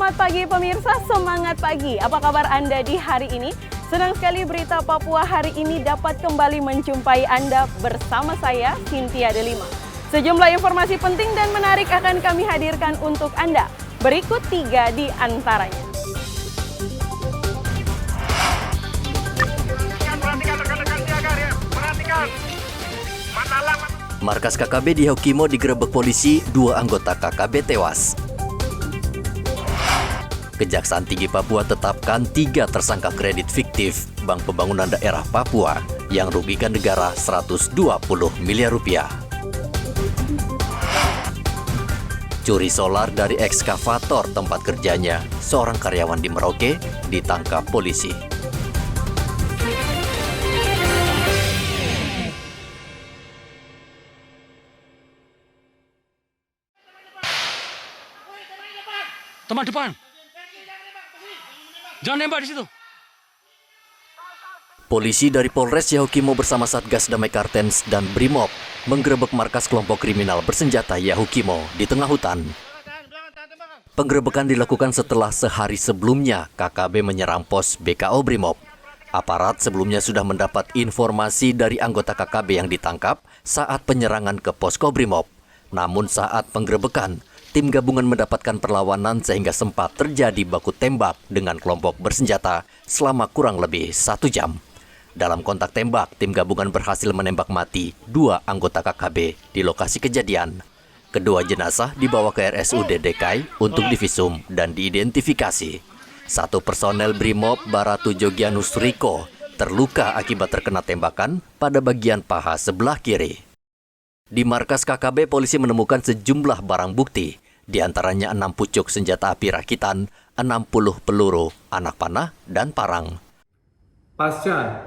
Selamat pagi pemirsa, semangat pagi. Apa kabar Anda di hari ini? Senang sekali berita Papua hari ini dapat kembali menjumpai Anda bersama saya, Cynthia Delima. Sejumlah informasi penting dan menarik akan kami hadirkan untuk Anda. Berikut 3 di antaranya. Markas KKB di Yaukimo digerebek polisi, 2 anggota KKB tewas. Kejaksaan Tinggi Papua tetapkan 3 tersangka kredit fiktif Bank Pembangunan Daerah Papua yang rugikan negara 120 miliar rupiah. Curi solar dari ekskavator tempat kerjanya, seorang karyawan di Merauke ditangkap polisi. Teman depan. Jangan nembak di situ. Polisi dari Polres Yaukimo bersama Satgas Damai Kartens dan Brimob menggerebek markas kelompok kriminal bersenjata Yaukimo di tengah hutan. Penggerebekan dilakukan setelah sehari sebelumnya KKB menyerang pos BKO Brimob. Aparat sebelumnya sudah mendapat informasi dari anggota KKB yang ditangkap saat penyerangan ke posko Brimob. Namun saat penggerebekan, tim gabungan mendapatkan perlawanan sehingga sempat terjadi baku tembak dengan kelompok bersenjata selama kurang lebih 1 jam. Dalam kontak tembak, tim gabungan berhasil menembak mati 2 anggota KKB di lokasi kejadian. Kedua jenazah dibawa ke RSUD DKI untuk divisum dan diidentifikasi. 1 personel Brimob Baratu Jogianus Riko terluka akibat terkena tembakan pada bagian paha sebelah kiri. Di markas KKB, polisi menemukan sejumlah barang bukti, di antaranya 6 pucuk senjata api rakitan, 60 peluru, anak panah, dan parang. Pasca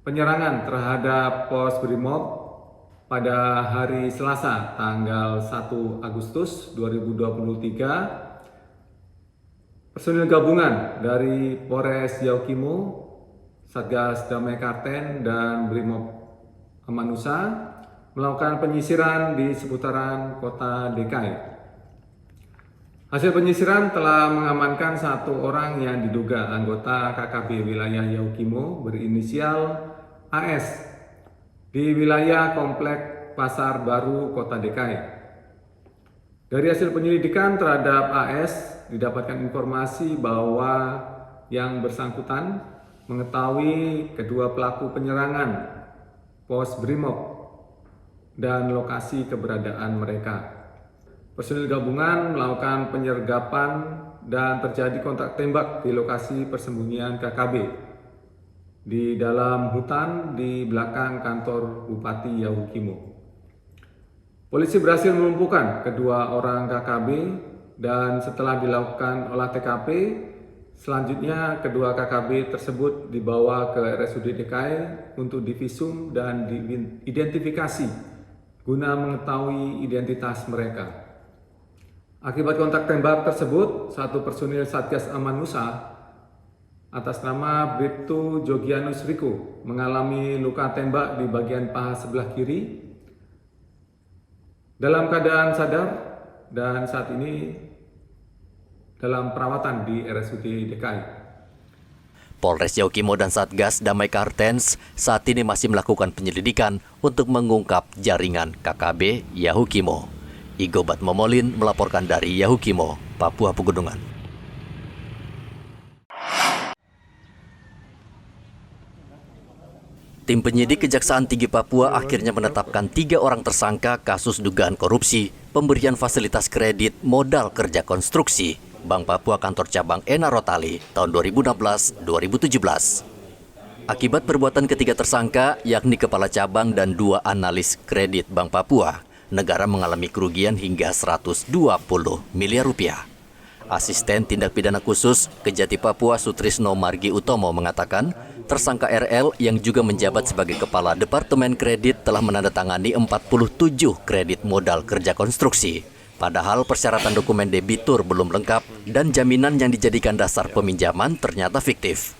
penyerangan terhadap pos Brimob pada hari Selasa tanggal 1 Agustus 2023, personil gabungan dari Polres Yaukimo, Satgas Damai Karten, dan Brimob Amanusa melakukan penyisiran di seputaran kota DKI. Hasil penyisiran telah mengamankan 1 orang yang diduga anggota KKB wilayah Yaukimo berinisial AS di wilayah Komplek Pasar Baru, Kota DKI. Dari hasil penyelidikan terhadap AS didapatkan informasi bahwa yang bersangkutan mengetahui kedua pelaku penyerangan pos Brimob dan lokasi keberadaan mereka. Personil gabungan melakukan penyergapan dan terjadi kontak tembak di lokasi persembunyian KKB di dalam hutan di belakang kantor Bupati Yaukimo. Polisi berhasil melumpuhkan kedua orang KKB dan setelah dilakukan olah TKP, selanjutnya kedua KKB tersebut dibawa ke RSUD DKI untuk divisum dan diidentifikasi guna mengetahui identitas mereka. Akibat kontak tembak tersebut, 1 personil Satgas Amanusa atas nama Bribtu Jogianus Riko mengalami luka tembak di bagian paha sebelah kiri dalam keadaan sadar dan saat ini dalam perawatan di RSUD DKI. Polres Yaukimo dan Satgas Damai Kartens saat ini masih melakukan penyelidikan untuk mengungkap jaringan KKB Yaukimo. Igobat Momolin melaporkan dari Yaukimo, Papua Pegunungan. Tim penyidik Kejaksaan Tinggi Papua akhirnya menetapkan 3 orang tersangka kasus dugaan korupsi pemberian fasilitas kredit modal kerja konstruksi Bank Papua Kantor Cabang Ena Rotali tahun 2016-2017. Akibat perbuatan ketiga tersangka, yakni kepala cabang dan 2 analis kredit Bank Papua, negara mengalami kerugian hingga 120 miliar rupiah. Asisten Tindak Pidana Khusus Kejati Papua Sutrisno Margi Utomo mengatakan, tersangka RL yang juga menjabat sebagai Kepala Departemen Kredit telah menandatangani 47 kredit modal kerja konstruksi. Padahal persyaratan dokumen debitur belum lengkap dan jaminan yang dijadikan dasar peminjaman ternyata fiktif.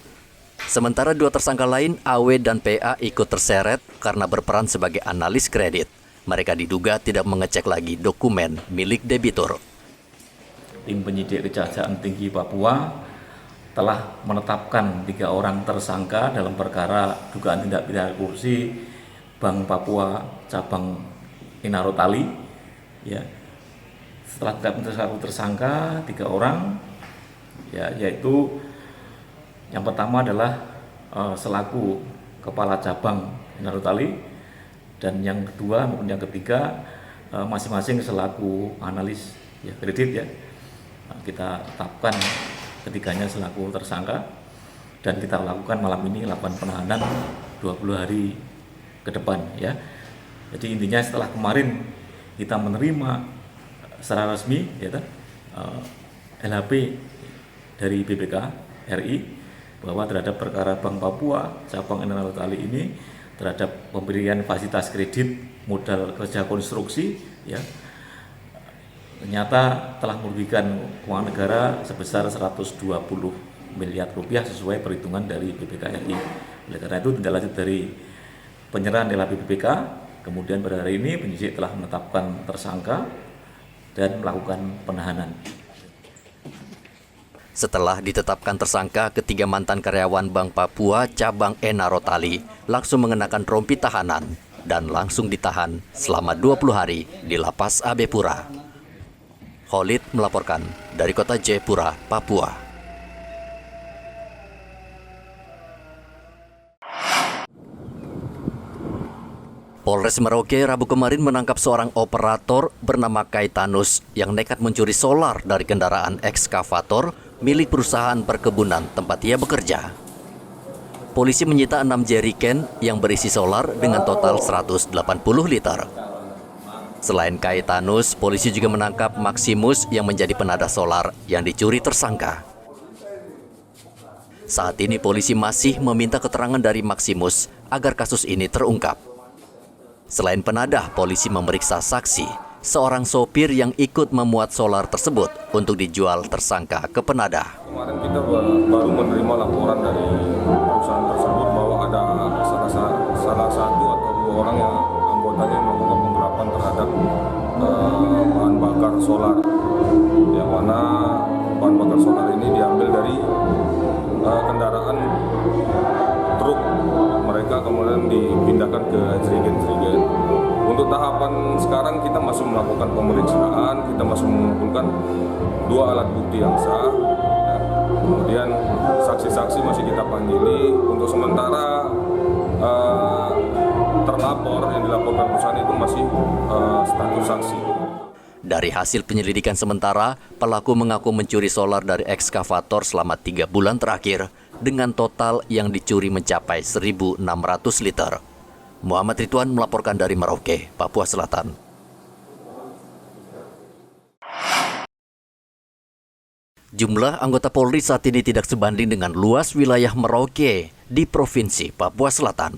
Sementara 2 tersangka lain, AW dan PA, ikut terseret karena berperan sebagai analis kredit. Mereka diduga tidak mengecek lagi dokumen milik debitur. tim penyidik Kejaksaan Tinggi Papua telah menetapkan 3 orang tersangka dalam perkara dugaan tindak pidana korupsi Bank Papua cabang Inarotali. Ya, setelah ditetapkan tersangka 3 orang, ya, yaitu yang pertama adalah selaku kepala cabang Inarotali, dan yang kedua maupun yang ketiga masing-masing selaku analis ya kredit ya. Kita tetapkan ketiganya selaku tersangka dan kita lakukan malam ini lakukan penahanan 20 hari ke depan ya. Jadi intinya setelah kemarin kita menerima secara resmi ya, LHP dari BPK RI bahwa terhadap perkara Bank Papua cabang Inarotali ini terhadap pemberian fasilitas kredit modal kerja konstruksi ya, ternyata telah merugikan keuangan negara sebesar 120 miliar rupiah sesuai perhitungan dari BPK RI. Oleh karena itu tindak lanjut dari penyerahan LHP BPK, kemudian pada hari ini penyidik telah menetapkan tersangka dan melakukan penahanan. Setelah ditetapkan tersangka, ketiga mantan karyawan Bank Papua cabang Enarotali langsung mengenakan rompi tahanan dan langsung ditahan selama 20 hari di Lapas Abepura. Khalid melaporkan dari kota Jayapura, Papua. Polres Merauke Rabu kemarin menangkap seorang operator bernama Kaitanus yang nekat mencuri solar dari kendaraan ekskavator milik perusahaan perkebunan tempat ia bekerja. Polisi menyita 6 jeriken yang berisi solar dengan total 180 liter. Selain Kaitanus, polisi juga menangkap Maximus yang menjadi penada solar yang dicuri tersangka. Saat ini polisi masih meminta keterangan dari Maximus agar kasus ini terungkap. Selain penadah, polisi memeriksa saksi, seorang sopir yang ikut memuat solar tersebut untuk dijual tersangka ke penadah. Kemarin kita baru menerima laporan dari perusahaan tersebut bahwa ada salah satu atau 2 orang yang anggotanya melakukan penggelapan terhadap bahan bakar solar, yang mana bahan bakar solar ini diambil dari kendaraan truk mereka, kemudian dipindahkan ke jerigen-jerigen. Untuk tahapan sekarang kita masih melakukan pemeriksaan, kita masih mengumpulkan 2 alat bukti yang sah. Kemudian saksi-saksi masih kita panggili. Untuk sementara terlapor yang dilaporkan perusahaan itu masih status saksi. Dari hasil penyelidikan sementara, pelaku mengaku mencuri solar dari ekskavator selama 3 bulan terakhir dengan total yang dicuri mencapai 1.600 liter. Muhammad Ridwan melaporkan dari Merauke, Papua Selatan. Jumlah anggota Polri saat ini tidak sebanding dengan luas wilayah Merauke di Provinsi Papua Selatan.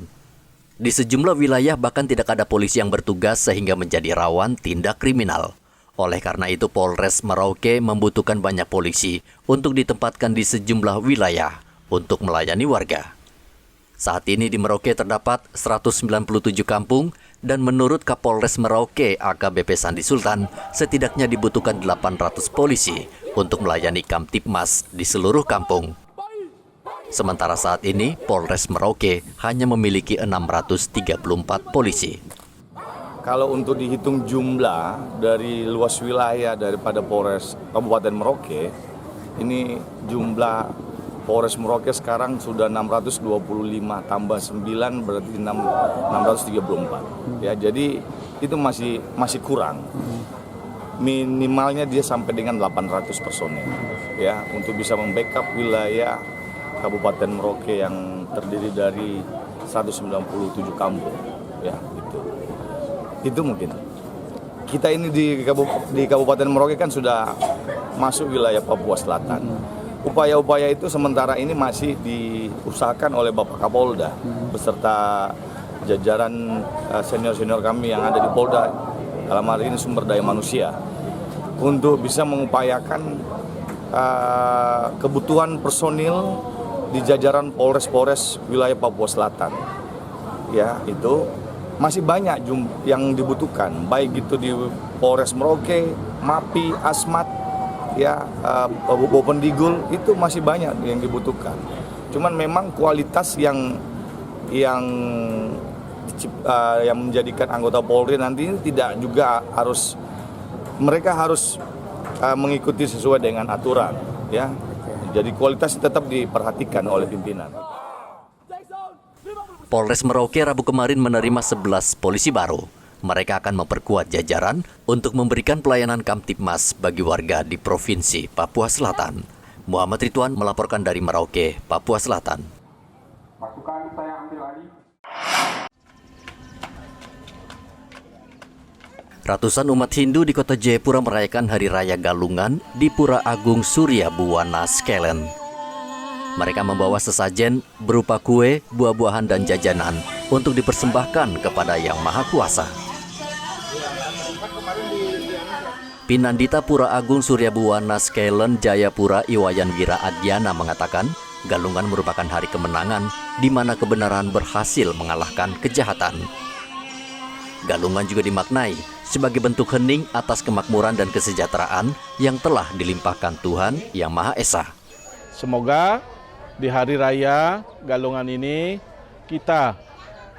Di sejumlah wilayah bahkan tidak ada polisi yang bertugas sehingga menjadi rawan tindak kriminal. Oleh karena itu Polres Merauke membutuhkan banyak polisi untuk ditempatkan di sejumlah wilayah untuk melayani warga. Saat ini di Merauke terdapat 197 kampung dan menurut Kapolres Merauke AKBP Sandi Sultan, setidaknya dibutuhkan 800 polisi untuk melayani Kamtipmas di seluruh kampung. Sementara saat ini Polres Merauke hanya memiliki 634 polisi. Kalau untuk dihitung jumlah dari luas wilayah daripada Polres Kabupaten Merauke, ini jumlah Polres Merauke sekarang sudah 625, tambah 9 berarti 634. Ya, jadi itu masih kurang. Minimalnya dia sampai dengan 800 personel ya untuk bisa membackup wilayah Kabupaten Merauke yang terdiri dari 197 kampung ya gitu. Itu mungkin. Kita ini di Kabupaten Merauke kan sudah masuk wilayah Papua Selatan. Upaya-upaya itu sementara ini masih diusahakan oleh Bapak Kapolda beserta jajaran senior-senior kami yang ada di Polda, dalam hal ini sumber daya manusia, untuk bisa mengupayakan kebutuhan personil di jajaran Polres-Polres wilayah Papua Selatan. Ya, itu masih banyak yang dibutuhkan, baik itu di Polres Merauke, MAPI, Asmat, ya Bopendigul itu masih banyak yang dibutuhkan. Cuman memang kualitas yang menjadikan anggota Polri nanti ini tidak juga harus mereka harus mengikuti sesuai dengan aturan, ya. Jadi kualitas tetap diperhatikan oleh pimpinan. Polres Merauke Rabu kemarin menerima 11 polisi baru. Mereka akan memperkuat jajaran untuk memberikan pelayanan Kamtibmas bagi warga di Provinsi Papua Selatan. Muhammad Ridwan melaporkan dari Merauke, Papua Selatan. Ratusan umat Hindu di kota Jayapura merayakan Hari Raya Galungan di Pura Agung Surya Buwana Skelen. Mereka membawa sesajen berupa kue, buah-buahan, dan jajanan untuk dipersembahkan kepada Yang Maha Kuasa. Pinandita Pura Agung Surya Buwana Skelen Jayapura Iwayan Wira Adyana mengatakan, Galungan merupakan hari kemenangan di mana kebenaran berhasil mengalahkan kejahatan. Galungan juga dimaknai sebagai bentuk hening atas kemakmuran dan kesejahteraan yang telah dilimpahkan Tuhan Yang Maha Esa. Semoga di Hari Raya Galungan ini kita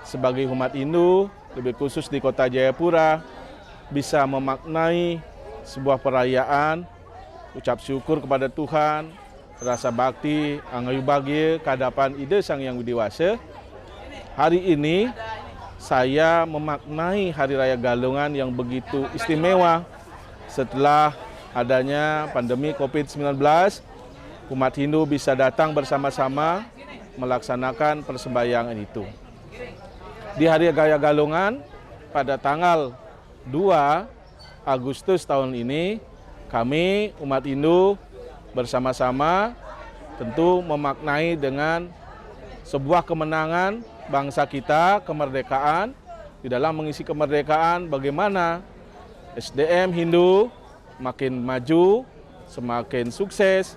sebagai umat Hindu, lebih khusus di kota Jayapura, bisa memaknai sebuah perayaan, ucap syukur kepada Tuhan, rasa bakti, angayu bahagia kehadapan Ide Sang Yang Widi Wasa. Hari ini saya memaknai Hari Raya Galungan yang begitu istimewa setelah adanya pandemi COVID-19. Umat Hindu bisa datang bersama-sama melaksanakan persembayangan itu. Di Hari Raya Galungan pada tanggal 2 Agustus tahun ini, kami umat Hindu bersama-sama tentu memaknai dengan sebuah kemenangan bangsa kita, kemerdekaan. Di dalam mengisi kemerdekaan, bagaimana SDM Hindu makin maju, semakin sukses,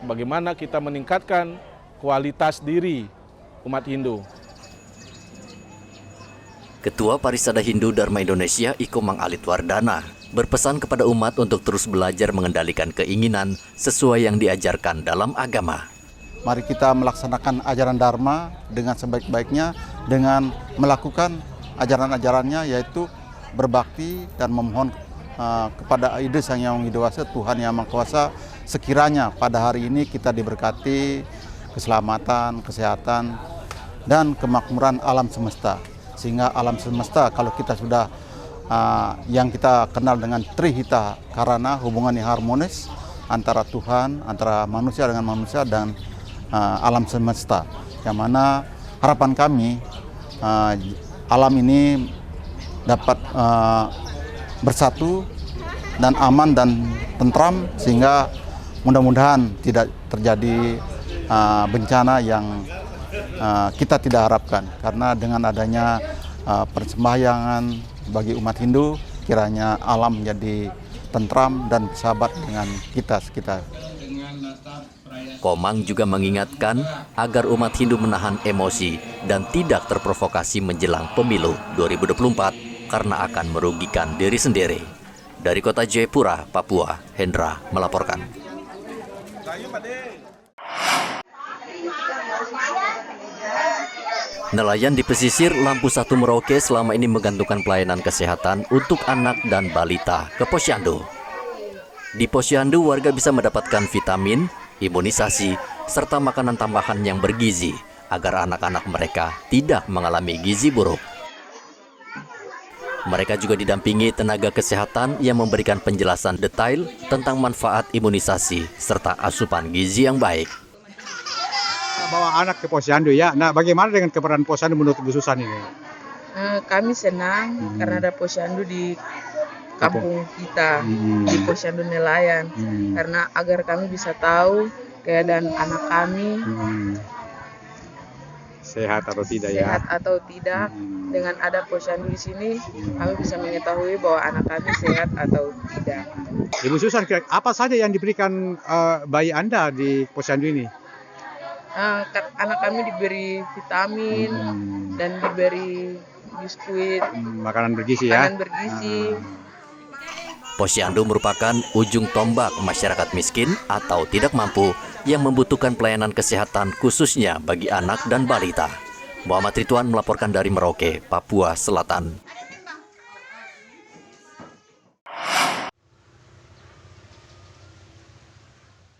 bagaimana kita meningkatkan kualitas diri umat Hindu. Ketua Parisada Hindu Dharma Indonesia Iko Mang Alit Wardana berpesan kepada umat untuk terus belajar mengendalikan keinginan sesuai yang diajarkan dalam agama. Mari kita melaksanakan ajaran Dharma dengan sebaik-baiknya dengan melakukan ajaran-ajarannya, yaitu berbakti dan memohon kepada Ide Sang Yang Widi Wasa, Tuhan Yang Maha Kuasa, sekiranya pada hari ini kita diberkati keselamatan, kesehatan, dan kemakmuran alam semesta. Sehingga alam semesta, kalau kita sudah yang kita kenal dengan Trihita Karana, hubungan yang harmonis antara Tuhan, antara manusia dengan manusia, dan alam semesta. Yang mana harapan kami alam ini dapat bersatu dan aman dan tentram, sehingga mudah-mudahan tidak terjadi bencana yang kita tidak harapkan. Karena dengan adanya persembahyangan bagi umat Hindu, kiranya alam menjadi tentram dan bersahabat dengan kita sekitar. Komang juga mengingatkan agar umat Hindu menahan emosi dan tidak terprovokasi menjelang pemilu 2024 karena akan merugikan diri sendiri. Dari kota Jayapura, Papua, Hendra melaporkan. Nelayan di pesisir Lampu Satu Merauke selama ini menggantungkan pelayanan kesehatan untuk anak dan balita ke Posyandu. Di Posyandu, warga bisa mendapatkan vitamin, imunisasi, serta makanan tambahan yang bergizi agar anak-anak mereka tidak mengalami gizi buruk. Mereka juga didampingi tenaga kesehatan yang memberikan penjelasan detail tentang manfaat imunisasi serta asupan gizi yang baik. Bawa anak ke Posyandu ya. Nah, bagaimana dengan keberadaan Posyandu menurut Bu Susan ini? Kami senang karena ada Posyandu di kampung kita, di Posyandu Nelayan, karena agar kami bisa tahu keadaan anak kami sehat atau tidak ya. Sehat atau tidak. Dengan ada Posyandu di sini, kami bisa mengetahui bahwa anak kami sehat atau tidak. Ibu Susan, apa saja yang diberikan bayi Anda di Posyandu ini? Anak kami diberi vitamin dan diberi biskuit, makanan bergizi ya. Makanan bergizi. Posyandu merupakan ujung tombak masyarakat miskin atau tidak mampu yang membutuhkan pelayanan kesehatan khususnya bagi anak dan balita. Muhammad Ridwan melaporkan dari Merauke, Papua Selatan.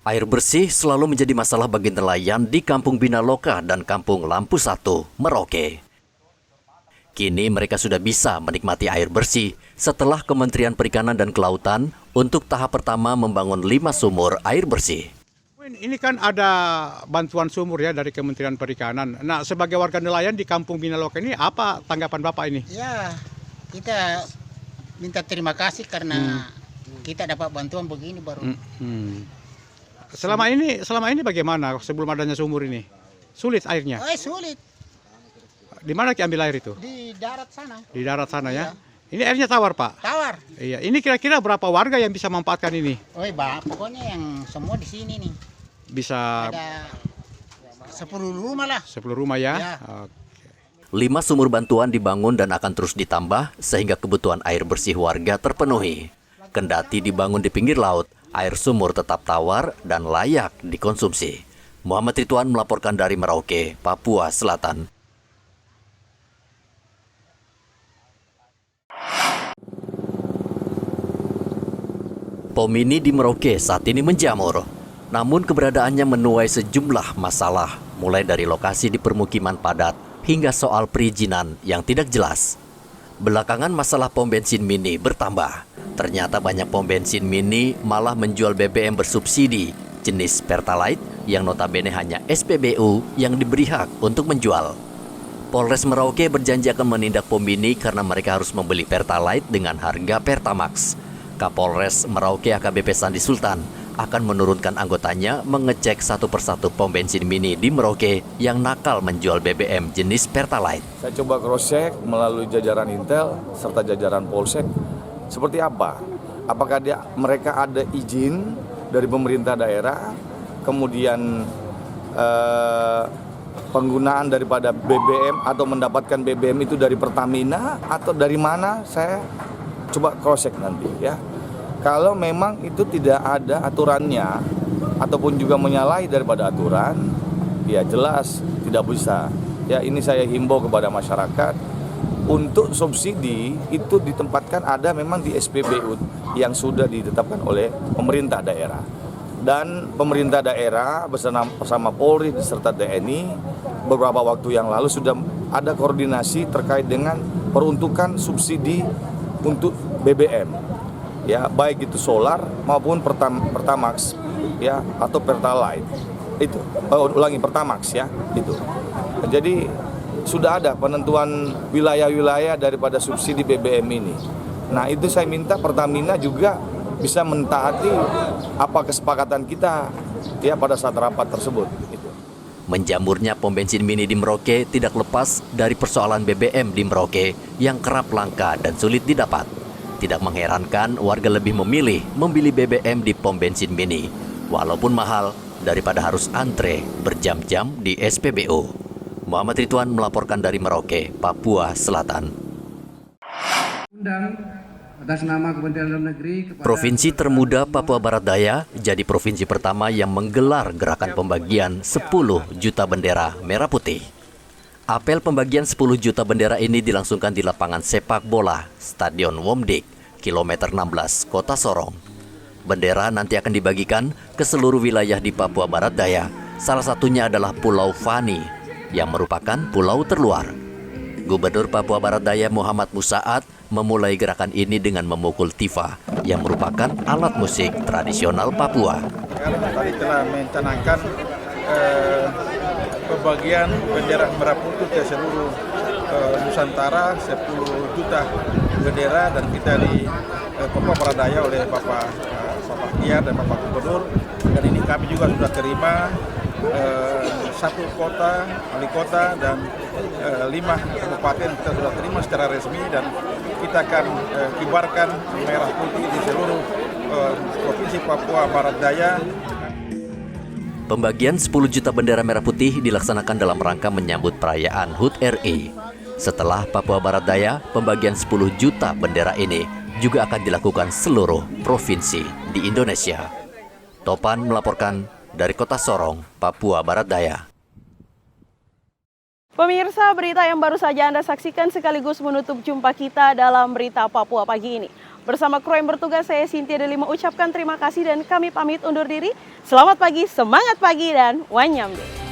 Air bersih selalu menjadi masalah bagi nelayan di Kampung Binaloka dan Kampung Lampu 1, Merauke. Kini mereka sudah bisa menikmati air bersih setelah Kementerian Perikanan dan Kelautan untuk tahap pertama membangun 5 sumur air bersih. Ini kan ada bantuan sumur ya dari Kementerian Perikanan. Nah, sebagai warga nelayan di Kampung Binaloka ini, apa tanggapan Bapak ini? Ya, kita minta terima kasih karena kita dapat bantuan begini baru. Selama ini bagaimana sebelum adanya sumur ini? Sulit airnya? Sulit. Di mana ambil air itu? Di darat sana. Di darat sana ya? Ini airnya tawar, Pak? Tawar. Iya. Ini kira-kira berapa warga yang bisa memanfaatkan ini? Pokoknya yang semua di sini nih. Bisa ada 10 rumah lah. 10 rumah ya? Ya. Oke. 5 sumur bantuan dibangun dan akan terus ditambah sehingga kebutuhan air bersih warga terpenuhi. Kendati dibangun di pinggir laut, air sumur tetap tawar dan layak dikonsumsi. Muhammad Ridwan melaporkan dari Merauke, Papua Selatan. Pom mini di Merauke saat ini menjamur. Namun keberadaannya menuai sejumlah masalah, mulai dari lokasi di permukiman padat hingga soal perizinan yang tidak jelas. Belakangan masalah pom bensin mini bertambah. Ternyata banyak pom bensin mini malah menjual BBM bersubsidi jenis Pertalite yang notabene hanya SPBU yang diberi hak untuk menjual. Polres Merauke berjanji akan menindak pom mini karena mereka harus membeli Pertalite dengan harga Pertamax. Kapolres Merauke AKBP Sandi Sultan akan menurunkan anggotanya mengecek satu persatu pom bensin mini di Merauke yang nakal menjual BBM jenis Pertalite. Saya coba cross-check melalui jajaran Intel serta jajaran Polsek. Seperti apa? Apakah mereka ada izin dari pemerintah daerah, kemudian penggunaan daripada BBM atau mendapatkan BBM itu dari Pertamina atau dari mana? Saya coba cross-check nanti ya. Kalau memang itu tidak ada aturannya ataupun juga menyalahi daripada aturan, ya jelas tidak bisa. Ya, ini saya himbau kepada masyarakat untuk subsidi itu ditempatkan ada memang di SPBU yang sudah ditetapkan oleh pemerintah daerah. Dan pemerintah daerah bersama Polri serta TNI beberapa waktu yang lalu sudah ada koordinasi terkait dengan peruntukan subsidi untuk BBM. Ya, baik itu solar maupun Pertamax ya atau Pertalite. Itu Pertamax ya, itu. Jadi sudah ada penentuan wilayah-wilayah daripada subsidi BBM ini. Nah, itu saya minta Pertamina juga bisa mentaati apa kesepakatan kita ya pada saat rapat tersebut. Menjamurnya pom bensin mini di Merauke tidak lepas dari persoalan BBM di Merauke yang kerap langka dan sulit didapat. Tidak mengherankan warga lebih memilih membeli BBM di pom bensin mini, walaupun mahal daripada harus antre berjam-jam di SPBU. Muhammad Ridwan melaporkan dari Merauke, Papua Selatan. Atas nama Kementerian Dalam Negeri, Provinsi termuda Papua Barat Daya jadi provinsi pertama yang menggelar gerakan pembagian 10 juta bendera merah putih. Apel pembagian 10 juta bendera ini dilangsungkan di lapangan sepak bola Stadion Womdik, kilometer 16, Kota Sorong. Bendera nanti akan dibagikan ke seluruh wilayah di Papua Barat Daya. Salah satunya adalah Pulau Fani, yang merupakan pulau terluar. Gubernur Papua Barat Daya Muhammad Musaat memulai gerakan ini dengan memukul tifa, yang merupakan alat musik tradisional Papua. Tadi telah mencanangkan pembagian bendera merah putih ke seluruh Nusantara, 10 juta bendera, dan kita di Papua Barat Daya oleh Bapak Kiar dan Bapak Gubernur, dan ini kami juga sudah terima 1 kota, wali kota, dan 5 kabupaten kita sudah terima secara resmi, dan kita akan kibarkan merah putih di seluruh provinsi Papua Barat Daya. Pembagian 10 juta bendera merah putih dilaksanakan dalam rangka menyambut perayaan HUT RI. Setelah Papua Barat Daya, pembagian 10 juta bendera ini juga akan dilakukan seluruh provinsi di Indonesia. Topan melaporkan dari Kota Sorong, Papua Barat Daya. Pemirsa, berita yang baru saja Anda saksikan sekaligus menutup jumpa kita dalam Berita Papua pagi ini. Bersama kru yang bertugas, saya Cynthia Delima ucapkan terima kasih dan kami pamit undur diri. Selamat pagi, semangat pagi, dan wanyambe.